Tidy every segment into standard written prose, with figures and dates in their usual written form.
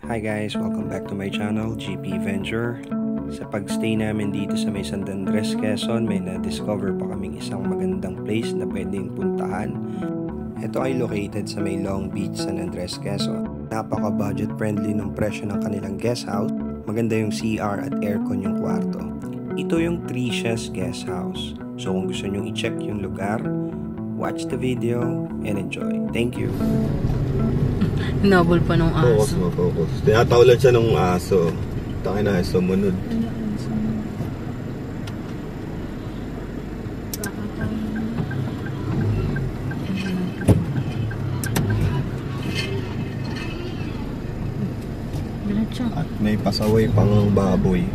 Hi guys, welcome back to my channel, GP Venture. Sa pagstay namin dito sa may San Andres, Quezon, may na-discover pa kaming isang magandang place na pwedeng puntahan. Ito ay located sa may Long Beach, San Andres, Quezon. Napaka-budget friendly ng presyo ng kanilang guest house. Maganda yung CR at aircon yung kwarto. Ito yung Tricia's Guest House. So kung gusto nyo i-check yung lugar, watch the video and enjoy. Thank you! Hinabol pa nung aso. Focus. Tinatawalan siya nung aso. Taki na, sumunod. At may pasaway pang baboy.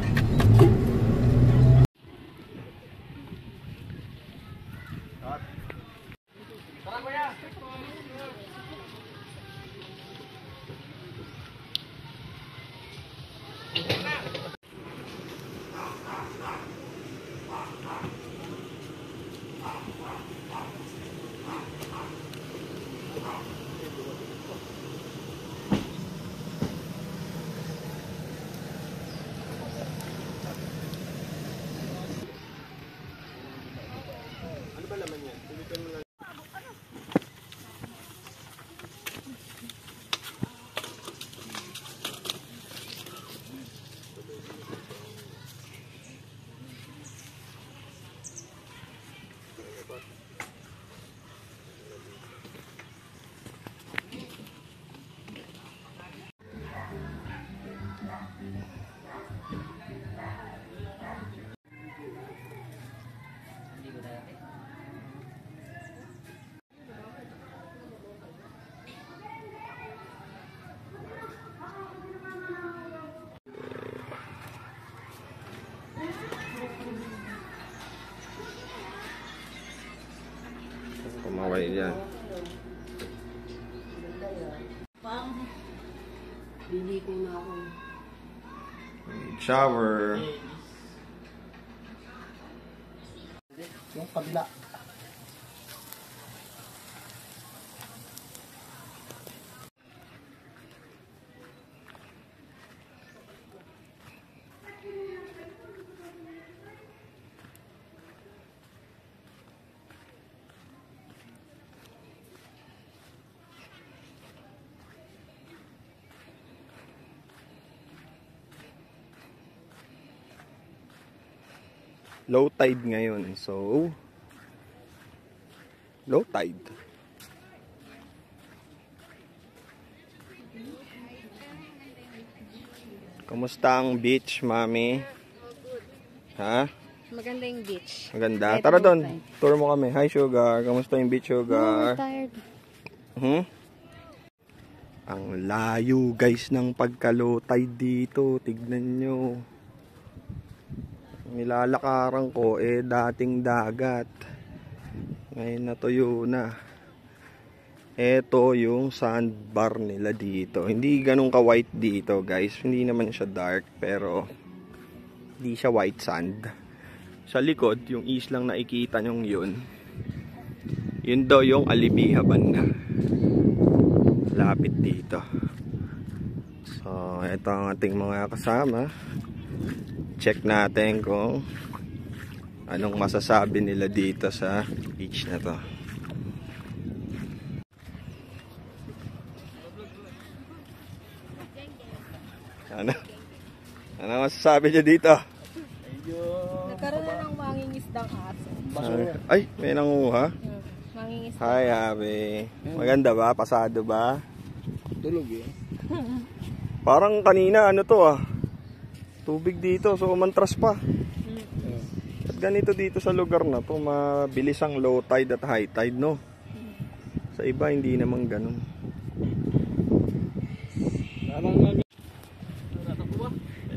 Kumaway yan. Bili ko na ako. Shower. Yung kabila. Low tide ngayon. So, low tide. Kamusta ang beach, mami? Ha? Maganda yung beach. Maganda. Tara doon. Tour mo kami. Hi, Sugar. Kamusta yung beach, Sugar? Tired. Ang layo, guys, ng pagka-low tide dito. Tignan nyo. Nilalakaran ko dating dagat. Ngayon natuyo na. Ito yung sandbar nila dito. Hindi ganun ka white dito, guys. Hindi naman siya dark, pero hindi siya white sand. Sa likod, yung islang nakikita nyong yun. Yun daw yung Alibiha banda. Lapit dito. So, ito ang ating mga kasama. Check natin kung anong masasabi nila dito sa beach na to. Ano masasabi niya dito? Nagkaroon na ng mangingisdang aso. Ay, may nanguha. Mangingisdang. Hi, Abi. Maganda ba? Pasado ba? Tulog eh. Parang kanina ano to tubig dito, so umantras pa. At ganito dito sa lugar na to, mabilis ang low tide at high tide, no? Sa iba hindi naman ganun.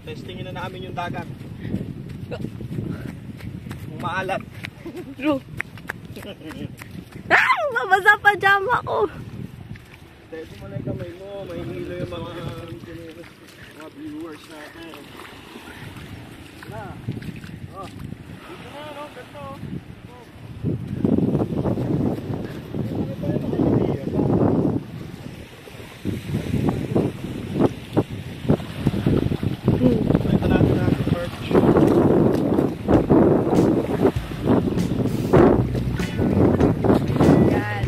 Testingin na namin yung dagat. Kung maalat. Mabasa pa jama ko. Dito mo na yung kamay mo, may hilo yung mga viewers natin. Oh, dito na, no? Ganito. Ito natin ang perch. Yan.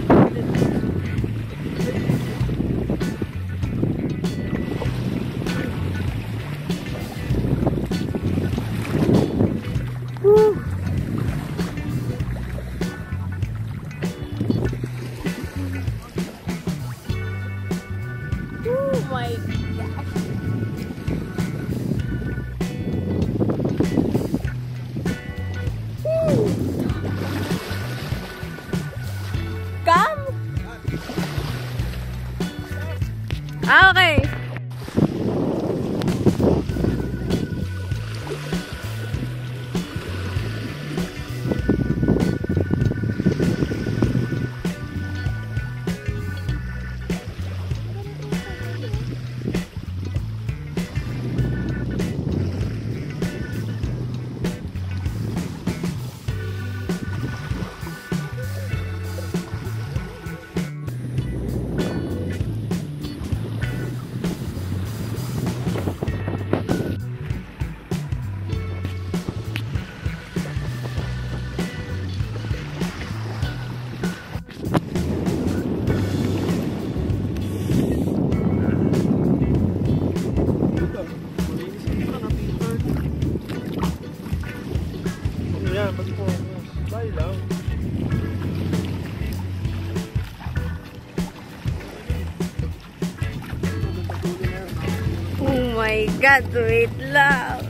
Oh my gosh. Come! Ah, okay. Ano yan? Mag-focus. Bye lang. Oh my God, wait lang.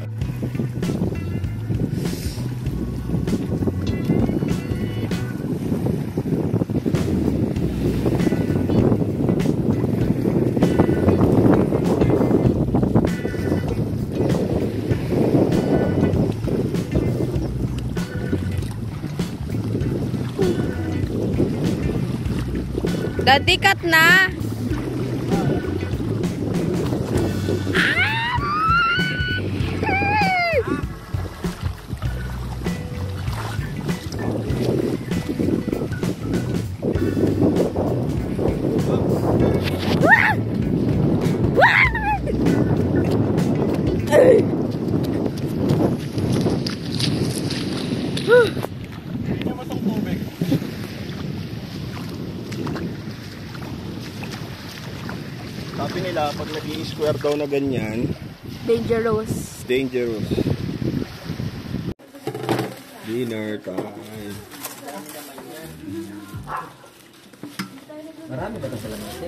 Dadikat na. Hindi mo itong tubig. Sabi nila, pag nag-i-square daw na ganyan, Dangerous. dangerous. Dinner time. Marami ba ito sa lamate?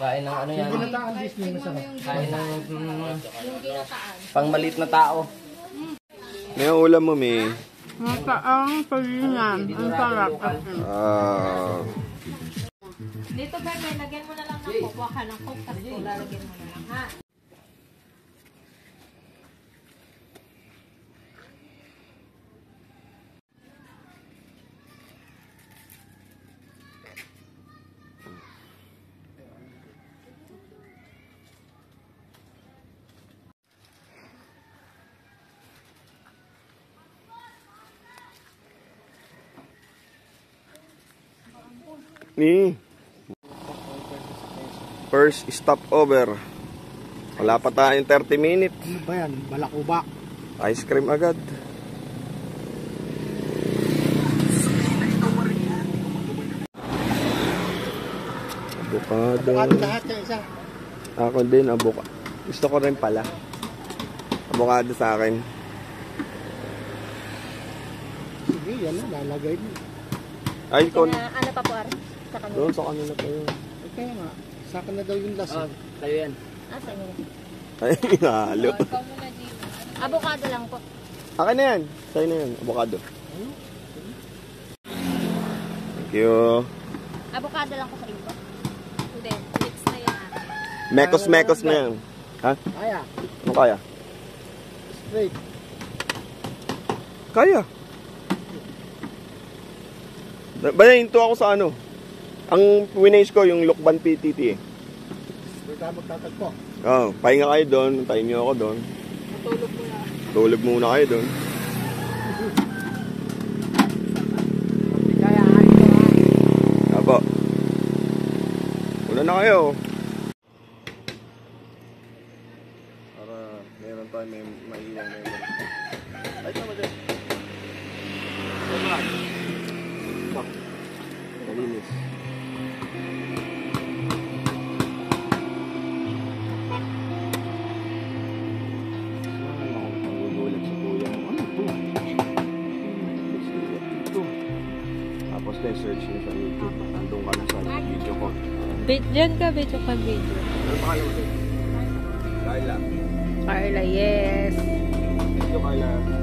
Kain ng ano yan? Kain ng pangmalit na tao. May ulam mo, may. Mataang salingan. Ang sarap. Dito ba, may lagyan mo na lang ng coke. Waka ng coke, tapos lalagyan mo na lang, ha? Ni. First stop over. Wala pa tayong 30 minutes. Ano ba yan? Balakuba. Ice cream agad. Avocado. Ano lahat yung isa? Ako din, avocado. Gusto ko rin pala. Avocado sa akin. Sige, yan na. Lalagay mo. Ay, kon. Ano pa po, sa kanila? Doon sa kanila pa yun. Eh, kaya nga. Sa akin na daw yung last. Tayo yan. Ah, sa inyo. Ay, halo. Avocado lang po. Akin na yan. Sa'yo na yan. Avocado. Thank you. Avocado lang po sa inyo po. Hindi, mix na yan. Mekos na yan. Ha? Kaya. Ano kaya? Straight. Kaya. Bale, hinto ako sa ano. Ang winays ko yung Lukban PTT eh. Huwag ka magtatagpo. Oh, pahinga kayo doon. Tayo niyo ako doon. Tulog muna kayo doon. Kaya ayun ko ha. Apo. Una na kayo. para may maiiwang memory. Ay, tama din. Tama. Bak. Malinis. Magugulat sa kuya. Ano ito? Tapos then search nyo sa YouTube. Nandun ka na sa video ko. Diyan ka, video ka, video. Ano pa kayo ulit? Carla. Carla, yes. Thank you, Carla.